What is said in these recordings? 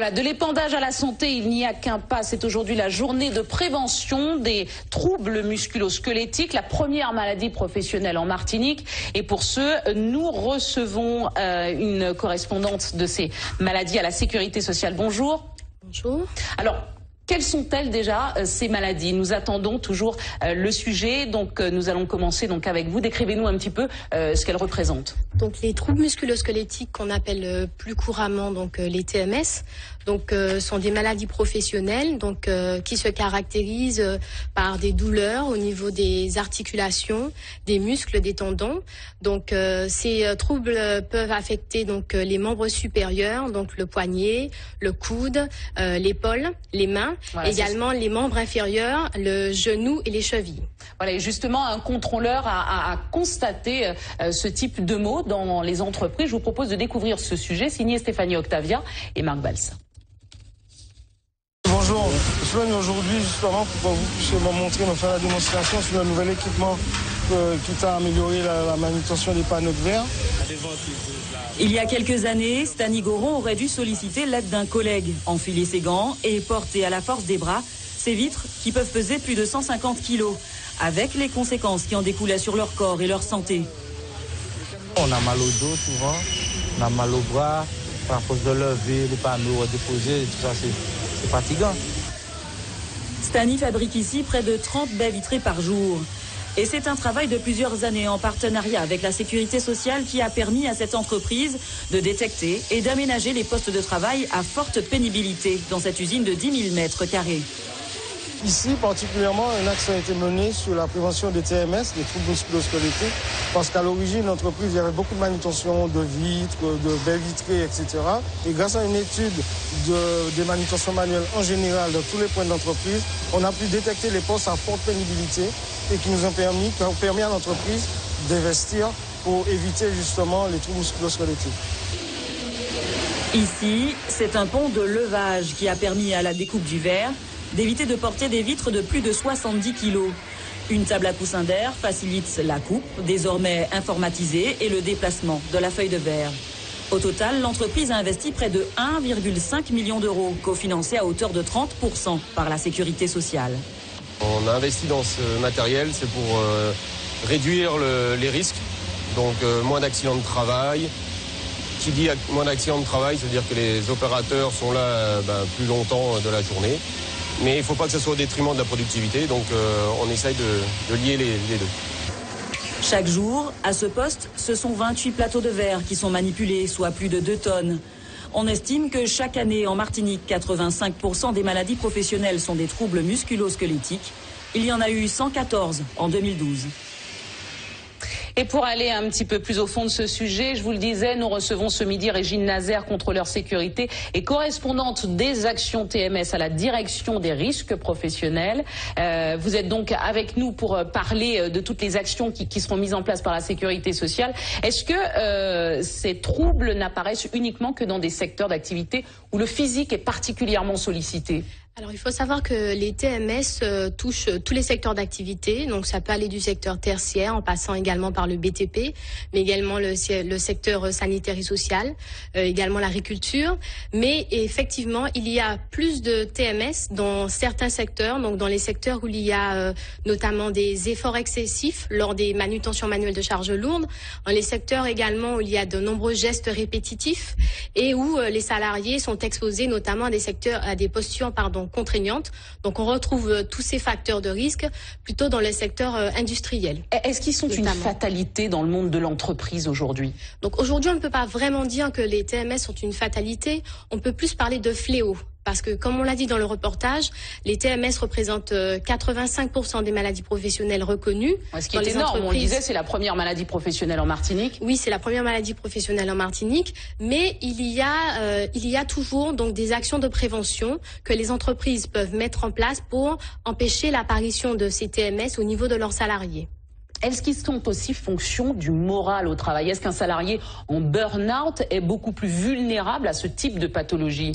Voilà, de l'épandage à la santé, il n'y a qu'un pas. C'est aujourd'hui la journée de prévention des troubles musculo-squelettiques, la première maladie professionnelle en Martinique. Et pour ce, nous recevons une correspondante de ces maladies à la Sécurité sociale. Bonjour. Bonjour. Alors, quelles sont-elles déjà ces maladies? Nous attendons toujours le sujet, donc nous allons commencer donc avec vous. Décrivez-nous un petit peu ce qu'elles représentent. Donc les troubles musculo-squelettiques qu'on appelle plus couramment donc les TMS, donc sont des maladies professionnelles donc qui se caractérisent par des douleurs au niveau des articulations, des muscles, des tendons. Donc ces troubles peuvent affecter donc les membres supérieurs, donc le poignet, le coude, l'épaule, les mains. Voilà, également les membres inférieurs, le genou et les chevilles. Voilà, et justement, un contrôleur a constaté ce type de mots dans les entreprises. Je vous propose de découvrir ce sujet, signé Stéphanie Octavia et Marc Valls. Bonjour, je suis venu aujourd'hui justement pour que vous puissiez me montrer, me faire la démonstration sur le nouvel équipement qui t'a amélioré la manutention des panneaux de verre. Il y a quelques années, Stani Goron aurait dû solliciter l'aide d'un collègue, enfiler ses gants et porter à la force des bras ces vitres qui peuvent peser plus de 150 kilos, avec les conséquences qui en découlaient sur leur corps et leur santé. On a mal au dos souvent, on a mal au bras, à force de lever les panneaux redéposés, tout ça c'est fatigant. Stani fabrique ici près de 30 baies vitrées par jour. Et c'est un travail de plusieurs années en partenariat avec la Sécurité sociale qui a permis à cette entreprise de détecter et d'aménager les postes de travail à forte pénibilité dans cette usine de 10 000 mètres carrés. Ici, particulièrement, un axe a été mené sur la prévention des TMS, des troubles musculo-squelettiques, parce qu'à l'origine, l'entreprise, il y avait beaucoup de manutention de vitres, de baies vitrées, etc. Et grâce à une étude des manutentions manuelles en général dans tous les points d'entreprise, on a pu détecter les postes à forte pénibilité et qui nous ont permis à l'entreprise d'investir pour éviter justement les troubles musculo-squelettiques. Ici, c'est un pont de levage qui a permis à la découpe du verre d'éviter de porter des vitres de plus de 70 kilos. Une table à coussin d'air facilite la coupe, désormais informatisée, et le déplacement de la feuille de verre. Au total, l'entreprise a investi près de 1,5 million d'euros, cofinancé à hauteur de 30% par la Sécurité sociale. On a investi dans ce matériel, c'est pour réduire les risques, donc moins d'accidents de travail. Qui dit moins d'accidents de travail, c'est-à-dire que les opérateurs sont là plus longtemps de la journée. Mais il ne faut pas que ce soit au détriment de la productivité, donc on essaye de lier les deux. Chaque jour, à ce poste, ce sont 28 plateaux de verre qui sont manipulés, soit plus de 2 tonnes. On estime que chaque année, en Martinique, 85% des maladies professionnelles sont des troubles musculo-squelettiques. Il y en a eu 114 en 2012. Et pour aller un petit peu plus au fond de ce sujet, je vous le disais, nous recevons ce midi Régine Nazaire, contrôleur sécurité et correspondante des actions TMS à la direction des risques professionnels. Vous êtes donc avec nous pour parler de toutes les actions qui seront mises en place par la Sécurité sociale. Est-ce que ces troubles n'apparaissent uniquement que dans des secteurs d'activité où le physique est particulièrement sollicité ? Alors, il faut savoir que les TMS touchent tous les secteurs d'activité. Donc, ça peut aller du secteur tertiaire en passant également par le BTP, mais également le secteur sanitaire et social, également l'agriculture. Mais effectivement, il y a plus de TMS dans certains secteurs, donc dans les secteurs où il y a notamment des efforts excessifs lors des manutentions manuelles de charges lourdes, dans les secteurs également où il y a de nombreux gestes répétitifs et où les salariés sont exposés notamment à des postures, contraignantes. Donc on retrouve tous ces facteurs de risque plutôt dans le secteur industriel. Est-ce qu'ils sont notamment une fatalité dans le monde de l'entreprise aujourd'hui? Donc aujourd'hui, on ne peut pas vraiment dire que les TMS sont une fatalité. On peut plus parler de fléau. Parce que, comme on l'a dit dans le reportage, les TMS représentent 85% des maladies professionnelles reconnues. Ce qui est énorme, on le disait, c'est la première maladie professionnelle en Martinique. Oui, c'est la première maladie professionnelle en Martinique, mais il y a toujours donc des actions de prévention que les entreprises peuvent mettre en place pour empêcher l'apparition de ces TMS au niveau de leurs salariés. Est-ce qu'ils sont aussi fonction du moral au travail? Est-ce qu'un salarié en burn-out est beaucoup plus vulnérable à ce type de pathologie?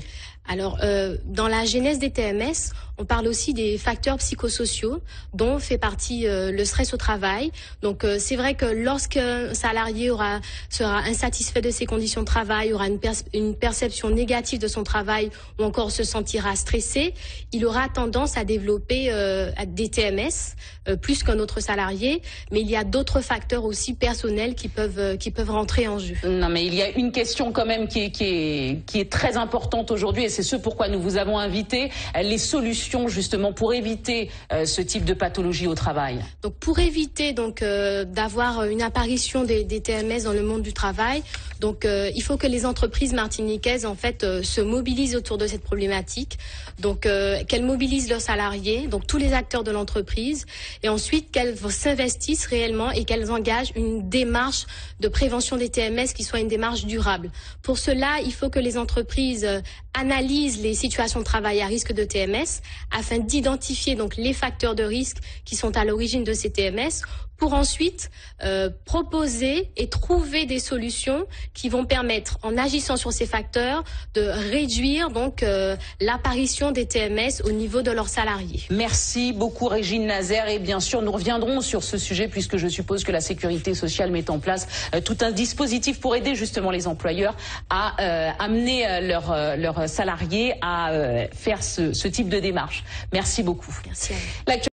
Alors, dans la genèse des TMS, on parle aussi des facteurs psychosociaux dont fait partie le stress au travail. Donc, c'est vrai que lorsqu'un salarié sera insatisfait de ses conditions de travail, aura une perception négative de son travail ou encore se sentira stressé, il aura tendance à développer des TMS plus qu'un autre salarié. Mais il y a d'autres facteurs aussi personnels qui peuvent rentrer en jeu. Non, mais il y a une question quand même qui est très importante aujourd'hui, et c'est ce pourquoi nous vous avons invité, les solutions justement pour éviter ce type de pathologie au travail. Donc pour éviter d'avoir une apparition des TMS dans le monde du travail, il faut que les entreprises martiniquaises en fait se mobilisent autour de cette problématique. Donc qu'elles mobilisent leurs salariés, donc tous les acteurs de l'entreprise, et ensuite qu'elles s'investissent réellement et qu'elles engagent une démarche de prévention des TMS qui soit une démarche durable. Pour cela, il faut que les entreprises analysent les situations de travail à risque de TMS afin d'identifier donc les facteurs de risque qui sont à l'origine de ces TMS, pour ensuite proposer et trouver des solutions qui vont permettre, en agissant sur ces facteurs, de réduire donc l'apparition des TMS au niveau de leurs salariés. Merci beaucoup Régine Nazer, et bien sûr nous reviendrons sur ce sujet puisque je suppose que la sécurité sociale met en place tout un dispositif pour aider justement les employeurs à amener leurs salariés à faire ce type de démarche. Merci beaucoup. Merci à vous.